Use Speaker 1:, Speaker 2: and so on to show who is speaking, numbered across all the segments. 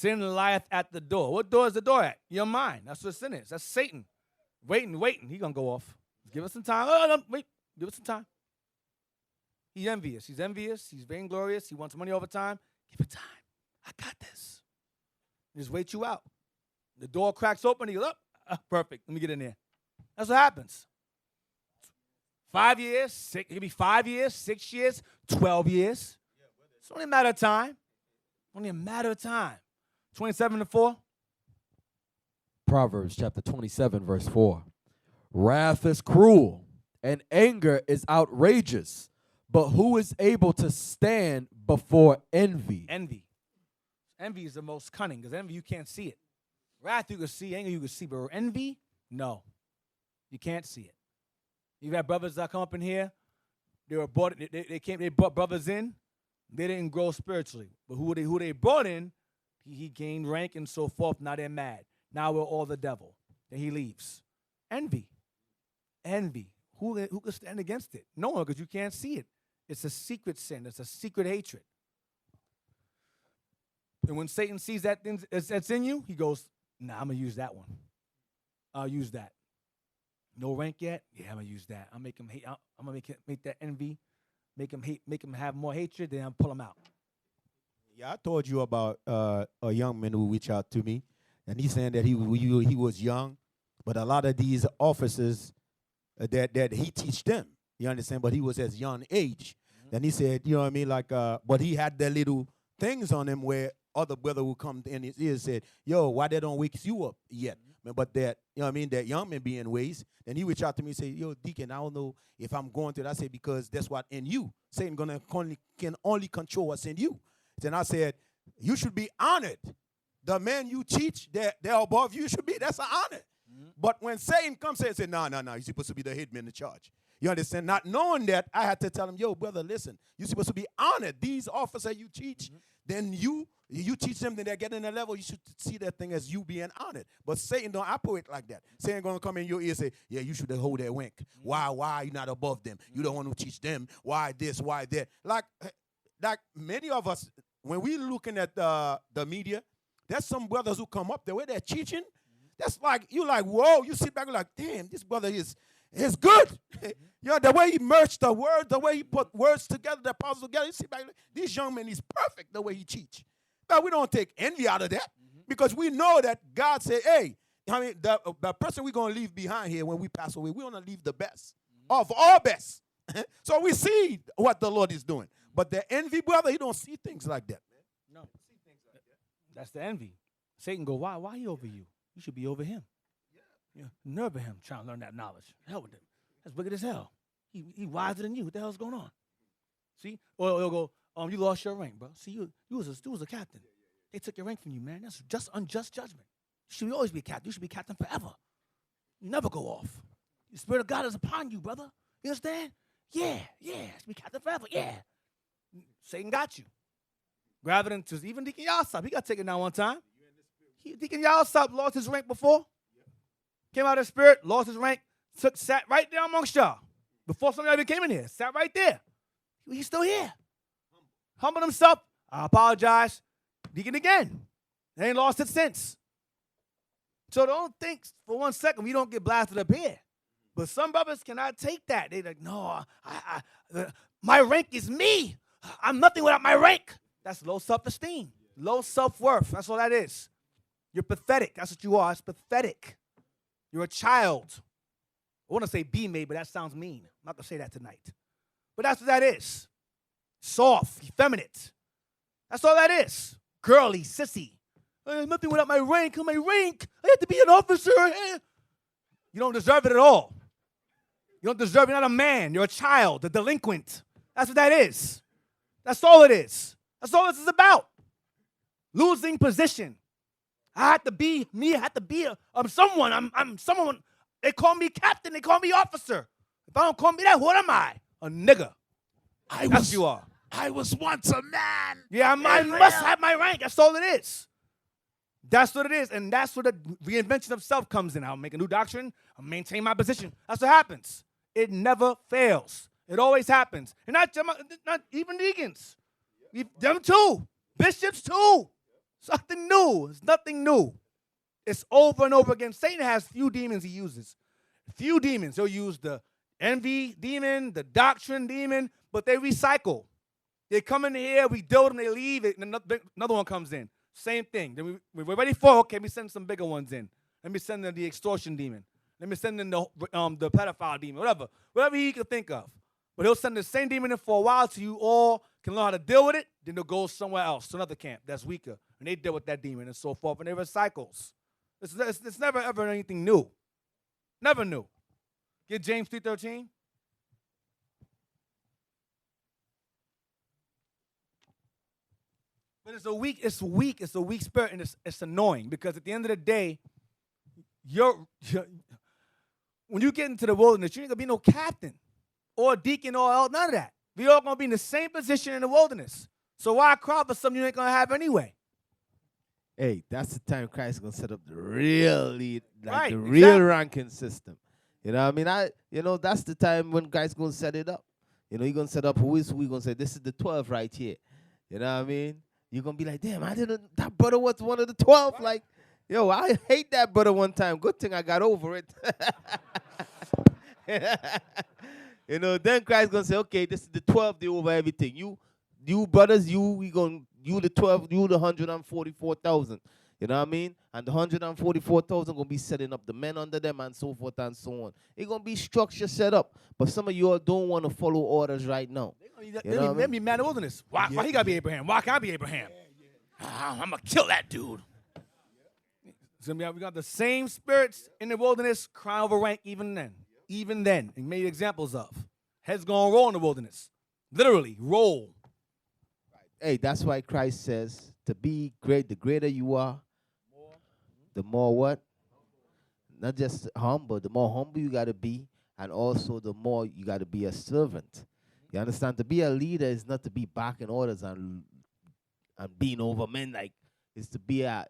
Speaker 1: Sin lieth at the door. What door is the door at? Your mind. That's what sin is. That's Satan. Waiting. He going to go off. Give us some time. No, wait. Give us some time. He's envious. He's vainglorious. He wants money over time. Give it time. I got this. Just wait you out. The door cracks open. He goes, perfect. Let me get in there. That's what happens. 5 years. It could be 5 years, 6 years, 12 years. It's only a matter of time. Only a matter of time. 27-4.
Speaker 2: Proverbs chapter 27, verse 4. Wrath is cruel, and anger is outrageous, but who is able to stand before envy?
Speaker 1: Envy. Envy is the most cunning, because envy, you can't see it. Wrath, you can see. Anger, you can see. But envy, no. You can't see it. You've had brothers that come up in here. They brought brothers in. They didn't grow spiritually. But who they brought in, he gained rank and so forth. Now they're mad. Now we're all the devil. Then he leaves. Envy. Who can stand against it? No one, because you can't see it. It's a secret sin. It's a secret hatred. And when Satan sees that thing that's in you, he goes, nah, I'm going to use that one. I'll use that. No rank yet? Yeah, I'm going to use that. I'll make him hate. I'm going to make that envy, make him have more hatred, then I'll pull him out.
Speaker 3: Yeah, I told you about a young man who reached out to me, and he's saying that he was young, but a lot of these officers that he teach them, you understand, but he was as young age. Mm-hmm. Then he said, you know what I mean, like, but he had the little things on him where other brother would come in his ear and said, yo, why they don't wake you up yet? Mm-hmm. But that, you know what I mean, that young man be in ways. Then he reached out to me and say, yo, Deacon, I don't know if I'm going through that. I said, because that's what in you. Satan can only control what's in you. Then I said, you should be honored. The man you teach, they're above you should be. That's an honor. Mm-hmm. But when Satan comes and says, no, you're supposed to be the head man in charge. You understand? Not knowing that, I had to tell him, yo, brother, listen, you're supposed to be honored. These officers you teach, then you teach them, then they're getting a level, you should see that thing as you being honored. But Satan don't operate like that. Satan going to come in your ear and say, yeah, you should hold that rank. Why are you not above them? You don't want to teach them. Why this, why that? Like many of us, when we looking at the media, there's some brothers who come up the way they're teaching. That's like, you like, whoa, you sit back and like, damn, this brother is good. You know, the way he merged the word, the way he put words together, the puzzle together, you sit back, this young man is perfect the way he teach. But we don't take envy out of that because we know that God said, hey, I mean, the person we're going to leave behind here when we pass away, we're going to leave the best of all best. So we see what the Lord is doing. But the envy, brother, he don't see things like that, man.
Speaker 1: No. See things like that. That's the envy. Satan go, why he over you? You should be over him. Yeah. Nerve of him trying to learn that knowledge. Hell with him. That's wicked as hell. He wiser than you. What the hell's going on? See? Or he'll go, you lost your rank, bro. See, you was a captain. They took your rank from you, man. That's just unjust judgment. You should always be a captain. You should be captain forever. You never go off. The Spirit of God is upon you, brother. You understand? Yeah. You should be captain forever. Yeah. Satan got you. Grab it into even Deacon Asaph. He got taken down one time. Deacon Asaph lost his rank before. Came out of the Spirit, lost his rank, sat right there amongst y'all. Before some of y'all even came in here, sat right there. He's still here. Humbled himself. I apologize. Deacon again. They ain't lost it since. So don't think for 1 second we don't get blasted up here. But some brothers cannot take that. They're like, no, my rank is me. I'm nothing without my rank. That's low self-esteem, low self-worth. That's all that is. You're pathetic. That's what you are. It's pathetic. You're a child. I want to say be made, but that sounds mean. I'm not going to say that tonight. But that's what that is. Soft, effeminate. That's all that is. Girly, sissy. Nothing without my rank. My rank. I have to be an officer. You don't deserve it at all. You don't deserve it. You're not a man. You're a child, a delinquent. That's what that is. That's all it is. That's all this is about. Losing position. I have to be me. I have to be someone. I'm someone. They call me captain. They call me officer. If I don't call me that, what am I? A nigga. That's you are.
Speaker 4: I was once a man.
Speaker 1: Yeah, I must have my rank. That's all it is. That's what it is. And that's where the reinvention of self comes in. I'll make a new doctrine. I'll maintain my position. That's what happens. It never fails. It always happens. And not even deacons. Them too. Bishops too. Something new. It's nothing new. It's over and over again. Satan has few demons he uses. Few demons. He'll use the envy demon, the doctrine demon, but they recycle. They come in here, we deal with them, they leave, and another one comes in. Same thing. Then we're ready for, okay, let me send some bigger ones in. Let me send in the extortion demon. Let me send in the pedophile demon, whatever he can think of. But he'll send the same demon in for a while till you all can learn how to deal with it. Then they'll go somewhere else, to another camp that's weaker, and they deal with that demon and so forth, and it recycles. It's never, ever anything new. Never new. Get James 3:13. But it's a weak spirit, and it's annoying because at the end of the day, when you get into the wilderness, you ain't gonna be no captain or deacon or none of that. We all gonna be in the same position in the wilderness. So why cry for something you ain't gonna have anyway?
Speaker 5: Hey, that's the time Christ is gonna set up the real lead, like
Speaker 1: Right,
Speaker 5: the real
Speaker 1: exactly.
Speaker 5: ranking system. You know what I mean? That's the time when Christ gonna set it up. He's gonna set up who is who. He gonna say, this is the 12 right here. You know what I mean? You're gonna be like, damn, that brother was one of the 12. Right. Like, yo, I hate that brother one time. Good thing I got over it. Then Christ gonna say, okay, this is the 12 day over everything. You brothers, you the 12, you the 144,000. You know what I mean? And the 144,000 gonna be setting up the men under them and so forth and so on. It's gonna be structure set up. But some of you all don't want to follow orders right now.
Speaker 1: They be mad at the wilderness. Why he gotta be Abraham? Why can't I be Abraham? I'm gonna kill that dude. So we got the same spirits in the wilderness crying over rank even then. Even then. And made examples of. Heads gonna roll in the wilderness. Literally, roll.
Speaker 5: Hey, that's why Christ says to be great, the greater you are, the more what? Not just humble, the more humble you got to be, and also the more you got to be a servant. You understand? To be a leader is not to be barking orders and being over men. Like, it's to be an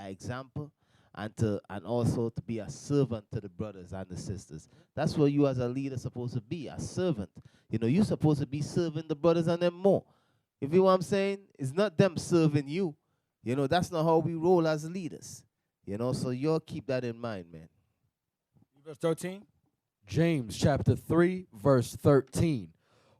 Speaker 5: example, and also to be a servant to the brothers and the sisters. That's what you as a leader supposed to be, a servant. You're supposed to be serving the brothers and them more. You feel what I'm saying? It's not them serving you. That's not how we roll as leaders. So you'll keep that in mind, man.
Speaker 1: Verse 13.
Speaker 2: James chapter 3, verse 13.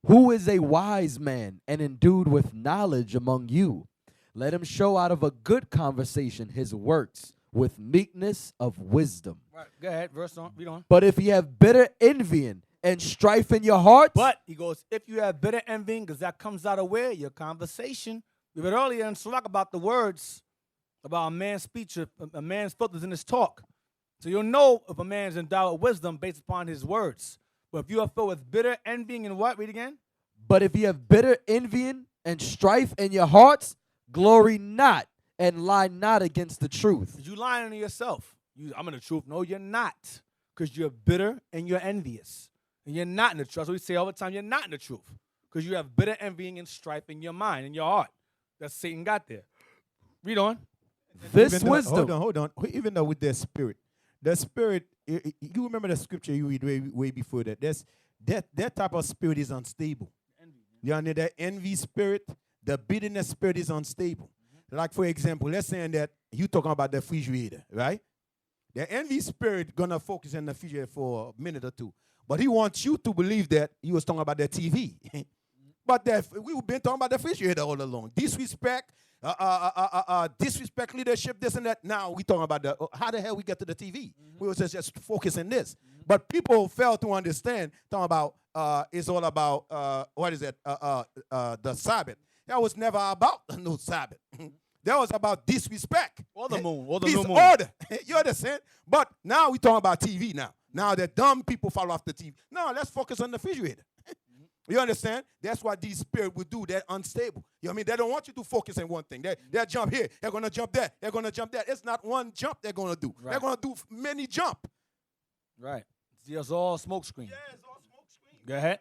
Speaker 2: Who is a wise man and endued with knowledge among you? Let him show out of a good conversation his works with meekness of wisdom.
Speaker 1: Right. Go ahead. Verse on. Read on.
Speaker 2: But if ye have bitter envying and strife in your hearts.
Speaker 1: But he goes, if you have bitter envying, because that comes out of where? Your conversation. We read earlier in Sirach about the words, about a man's speech, a man's filters in his talk. So you'll know if a man's endowed with wisdom based upon his words. But if you are filled with bitter envying and what? Read again.
Speaker 2: But if you have bitter envying and strife in your hearts, glory not and lie not against the truth.
Speaker 1: You lying to yourself. I'm in the truth. No, you're not. Because you're bitter and you're envious. And you're not in the truth. That's what we say all the time. You're not in the truth. Because you have bitter envying and strife in your mind, in your heart. That Satan got there. Read on.
Speaker 2: This wisdom.
Speaker 3: Hold on. Even though with the spirit, you remember the scripture you read way before that. That type of spirit is unstable. You understand that envy spirit, the bitterness spirit is unstable. Like, for example, let's say that you talking about the refrigerator, right? The envy spirit gonna focus on the refrigerator for a minute or two. But he wants you to believe that he was talking about the TV. But we've been talking about the refrigerator all along. Disrespect, disrespect leadership, this and that. Now we talking about how the hell we get to the TV. We was just focus on this. But people fail to understand, talking about, it's all about, the Sabbath. That was never about no Sabbath. That was about disrespect.
Speaker 1: Or the moon. Or the
Speaker 3: His
Speaker 1: new moon.
Speaker 3: order. You understand? But now we talking about TV now. Now the dumb people follow after TV. No, let's focus on the refrigerator. You understand? That's what these spirits will do. They're unstable. You know what I mean? They don't want you to focus on one thing. They'll jump here. They're going to jump there. They're going to jump there. It's not one jump they're going to do.
Speaker 1: Right.
Speaker 3: They're going to do many jump.
Speaker 1: Right. It's all smoke screen.
Speaker 3: Yeah, it's all smoke screen.
Speaker 1: Go ahead.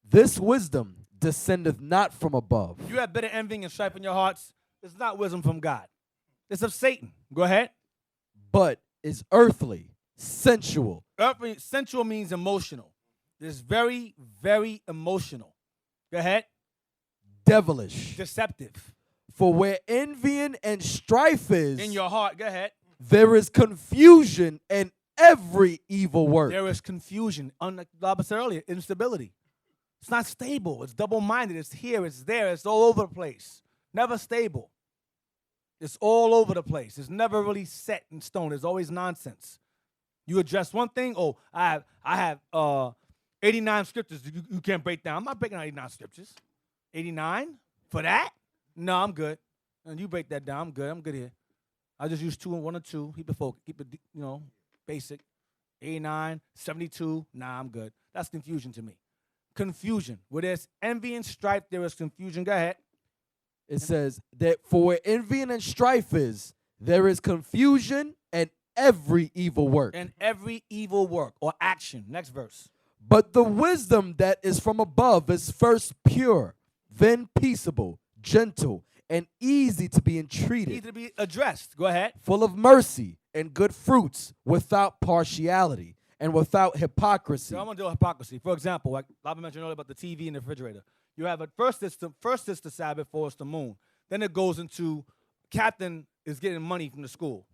Speaker 2: This wisdom descendeth not from above.
Speaker 1: If you have bitter envying and strife in your hearts, it's not wisdom from God. It's of Satan. Go ahead.
Speaker 2: But is earthly, sensual.
Speaker 1: Earthly, sensual means emotional. It's very, very emotional. Go ahead.
Speaker 2: devilish.
Speaker 1: deceptive.
Speaker 2: For where envying and strife is,
Speaker 1: In your heart, go ahead.
Speaker 2: there is confusion and every evil work.
Speaker 1: There is confusion. Like Bob said earlier, instability. It's not stable. It's double-minded. It's here. It's there. It's all over the place. Never stable. It's all over the place. It's never really set in stone. There's always nonsense. You address one thing. Oh, I have 89 scriptures you can't break down. I'm not breaking down 89 scriptures. 89 for that? No, I'm good. And you break that down. I'm good. I'm good here. I just use 2 and 1 or 2. Keep it focused. Keep it, basic. 89, 72. Nah, I'm good. That's confusion to me. Confusion. Where there's envy and strife, there is confusion. Go ahead.
Speaker 2: It says that for where envying and strife is, there is confusion and every evil work.
Speaker 1: And every evil work or action. Next verse.
Speaker 2: But the wisdom that is from above is first pure, then peaceable, gentle, and easy to be entreated,
Speaker 1: Need to be addressed. Go ahead.
Speaker 2: full of mercy and good fruits, without partiality and without hypocrisy.
Speaker 1: So I'm gonna deal with hypocrisy. For example, like Lava mentioned earlier about the TV and the refrigerator. You have first it's the Sabbath, for it's the moon. Then it goes into captain is getting money from the school.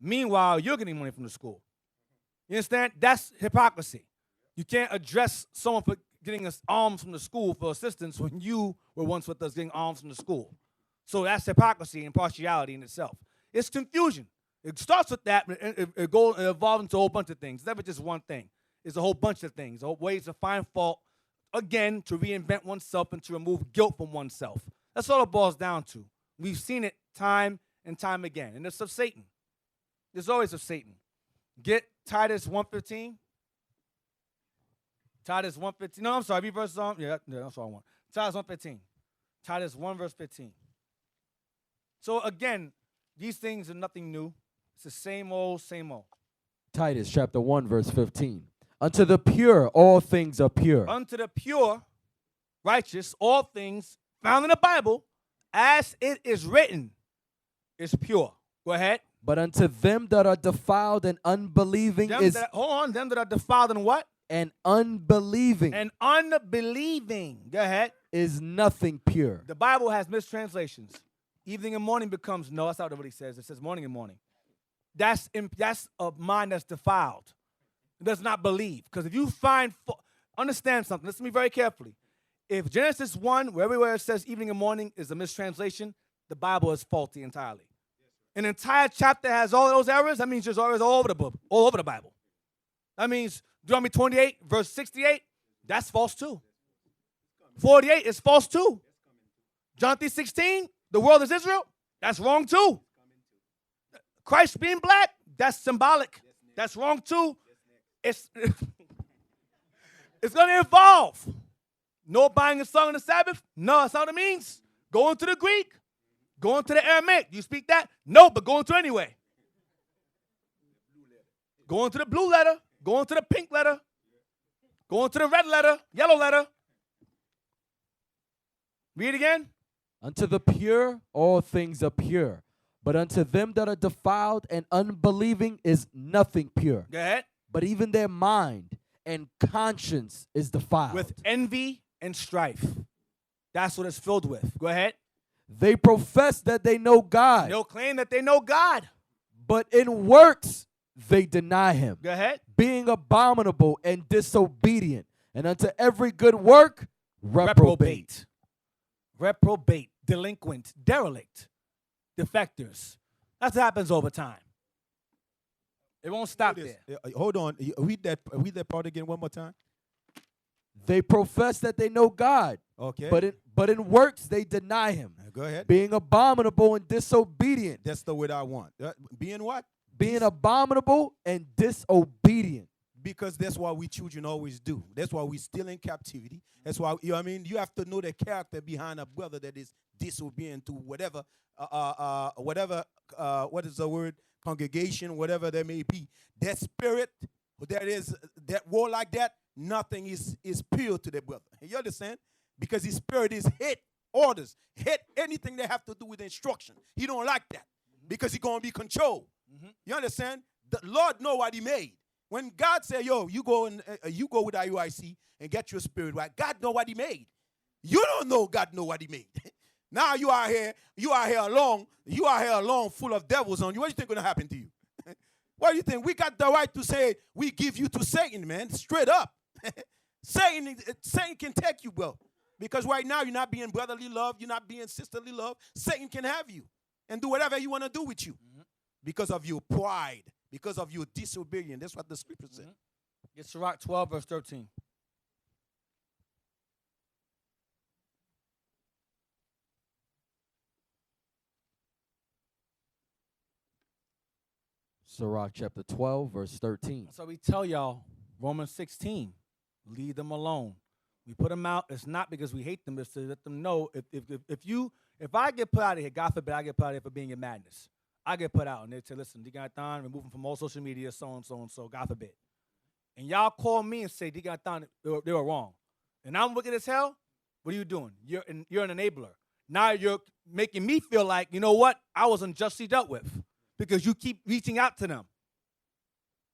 Speaker 1: Meanwhile, you're getting money from the school. You understand? That's hypocrisy. You can't address someone for getting us alms from the school for assistance when you were once with us getting alms from the school. So that's hypocrisy and partiality in itself. It's confusion. It starts with that, but it evolves into a whole bunch of things. It's never just one thing. It's a whole bunch of things, ways to find fault, again, to reinvent oneself and to remove guilt from oneself. That's all it boils down to. We've seen it time and time again, and it's of Satan. It's always of Satan. Get Titus 1:15. Titus 1:15. No, I'm sorry. Read verse on. Yeah, that's all I want. Titus 1:15. Titus 1 verse 15. So again, these things are nothing new. It's the same old, same old.
Speaker 2: Titus chapter 1 verse 15. Unto the pure all things are pure.
Speaker 1: Unto the pure, righteous, all things found in the Bible, as it is written, is pure. Go ahead.
Speaker 2: But unto them that are defiled and unbelieving
Speaker 1: Them
Speaker 2: is
Speaker 1: them that are defiled in what?
Speaker 2: and unbelieving
Speaker 1: And unbelieving. Go ahead.
Speaker 2: is nothing pure.
Speaker 1: The Bible has mistranslations. Evening and morning becomes, no, that's not what it says. It says morning and morning. That's a mind that's defiled. It does not believe. Because if you understand something, listen to me very carefully. If Genesis 1, where everywhere it says evening and morning is a mistranslation, the Bible is faulty entirely. An entire chapter has all those errors. That means there's errors all over the book, all over the Bible. That means Deuteronomy 28, verse 68, that's false too. 48 is false too. John 3:16, the world is Israel, that's wrong too. Christ being black, that's symbolic. That's wrong too. It's it's going to evolve. No buying a song on the Sabbath? No, that's not what it means. Go into the Greek. Go into the Aramaic. Do you speak that? No, but go into it anyway. Go into the blue letter. Go into the pink letter. Go into the red letter, yellow letter. Read again.
Speaker 2: Unto the pure all things are pure. But unto them that are defiled and unbelieving is nothing pure.
Speaker 1: Go ahead.
Speaker 2: But even their mind and conscience is defiled.
Speaker 1: With envy and strife. That's what it's filled with. Go ahead.
Speaker 2: They profess that they know God,
Speaker 1: They'll claim that they know God.
Speaker 2: but in works they deny him,
Speaker 1: Go ahead.
Speaker 2: being abominable and disobedient, and unto every good work reprobate.
Speaker 1: Reprobate. Delinquent. Derelict. Defectors. That's what happens over time. It won't stop there.
Speaker 3: Hold on. Read that part again one more time.
Speaker 2: They profess that they know God,
Speaker 3: Okay.
Speaker 2: but in works they deny him,
Speaker 3: Go ahead.
Speaker 2: being abominable and disobedient.
Speaker 3: That's the word I want. Being what?
Speaker 2: Being abominable and disobedient.
Speaker 3: Because that's what we children always do. That's why we still in captivity. That's why, you know what I mean? You have to know the character behind a brother that is disobedient to whatever, what is the word? Congregation, whatever there may be. That spirit, that war like that, nothing is pure to the brother. You understand? Because his spirit is hate orders, hate anything that have to do with instruction. He don't like that because he's going to be controlled. You understand? The Lord know what he made. When God said, yo, you go with IUIC and get your spirit right, God know what he made. You don't know God know what he made. Now you are here alone full of devils on you. What do you think is going to happen to you? What do you think? We got the right to say we give you to Satan, man, straight up. Satan can take you, bro. Because right now you're not being brotherly love, you're not being sisterly love. Satan can have you and do whatever you want to do with you because of your pride, because of your disobedience. That's what the scripture said.
Speaker 1: Get Sirach 12, verse 13.
Speaker 2: Sirach chapter 12, verse 13.
Speaker 1: So we tell y'all, Romans 16, leave them alone. We put them out. It's not because we hate them. It's to let them know if I get put out of here, God forbid I get put out of here for being in madness. I get put out and they say, listen, Deacon Thon, remove them from all social media, so and so and so, God forbid. And y'all call me and say, Deacon Thon, they were wrong. And I'm wicked as hell. What are you doing? You're an enabler. Now you're making me feel like, you know what? I was unjustly dealt with because you keep reaching out to them.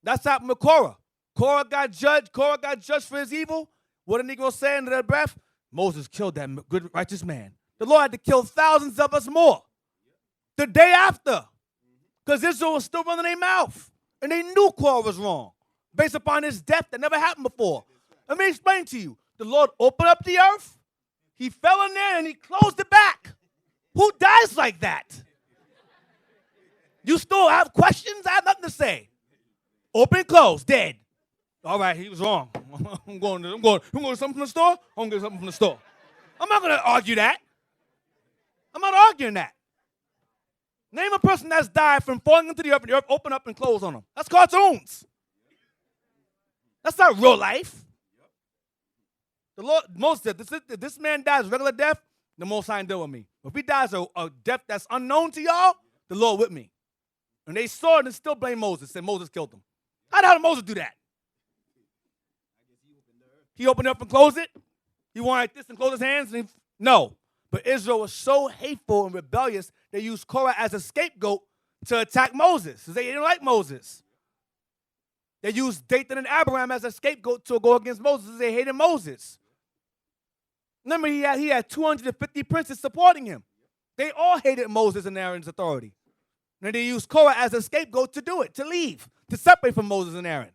Speaker 1: That's happened with Korah. Korah got judged for his evil. What did Negro say under their breath? Moses killed that good, righteous man. The Lord had to kill thousands of us more the day after because Israel was still running their mouth. And they knew Korah was wrong based upon his death that never happened before. Let me explain to you. The Lord opened up the earth. He fell in there and he closed it back. Who dies like that? You still have questions? I have nothing to say. Open, close, dead. All right, he was wrong. I'm going to something from the store. I'm going to get something from the store. I'm not going to argue that. I'm not arguing that. Name a person that's died from falling into the earth and the earth open up and close on them. That's cartoons. That's not real life. The Lord, Moses said, if this man dies regular death, the Most High deal with me. If he dies a death that's unknown to y'all, the Lord with me. And they saw it and still blame Moses, said Moses killed him. How the hell did Moses do that? He opened up and closed it. He went like this and closed his hands. And no. But Israel was so hateful and rebellious, they used Korah as a scapegoat to attack Moses. Because they didn't like Moses. They used Dathan and Abiram as a scapegoat to go against Moses because they hated Moses. Remember, he had 250 princes supporting him. They all hated Moses and Aaron's authority. And they used Korah as a scapegoat to do it, to leave, to separate from Moses and Aaron.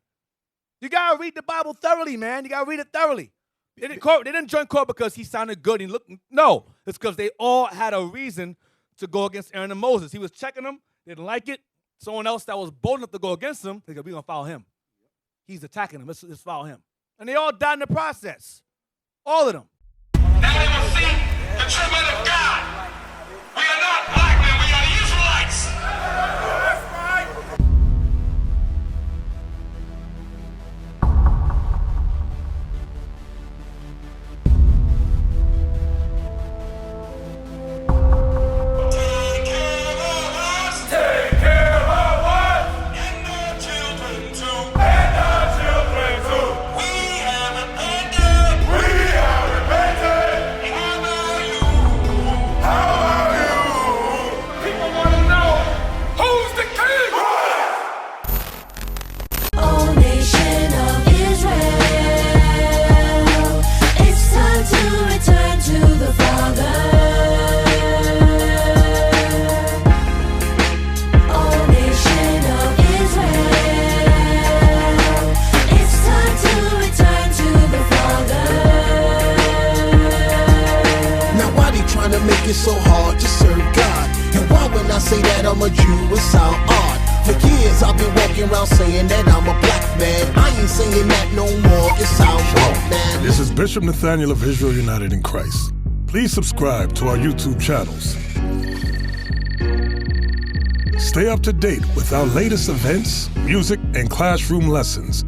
Speaker 1: You got to read the Bible thoroughly, man. You got to read it thoroughly. They didn't join Korah because he sounded good. No, it's because they all had a reason to go against Aaron and Moses. He was checking them. They didn't like it. Someone else that was bold enough to go against him, they go, we're going to follow him. He's attacking them. Let's follow him. And they all died in the process. All of them.
Speaker 6: Now they will see the true men of God. We are not black men, we are the Israelites. That's right. Take care of us. Take care of us. And our children too. And our children too. We have repented. We have repented. How are you? How are you? People want to know who's the king.
Speaker 7: O nation of Israel, it's time to return to the Father. O nation of Israel, it's time to return to the Father.
Speaker 4: Now why they trying to make it so hard to serve God? And why when I say that I'm a Jew, it sound odd? For years I've been walking around saying that I'm a black man. I ain't saying that no more, it sounds wrong, man.
Speaker 8: This is Bishop Nathaniel of Israel United in Christ. Please subscribe to our YouTube channels. Stay up to date with our latest events, music, and classroom lessons.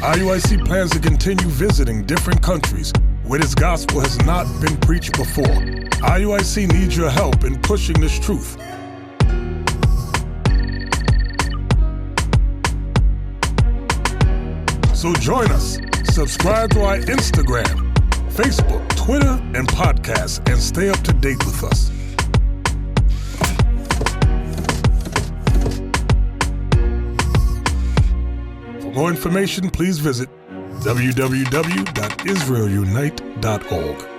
Speaker 8: IUIC plans to continue visiting different countries where this gospel has not been preached before. IUIC needs your help in pushing this truth. So join us. Subscribe to our Instagram, Facebook, Twitter, and podcast, and stay up to date with us. For more information, please visit www.israelunite.org.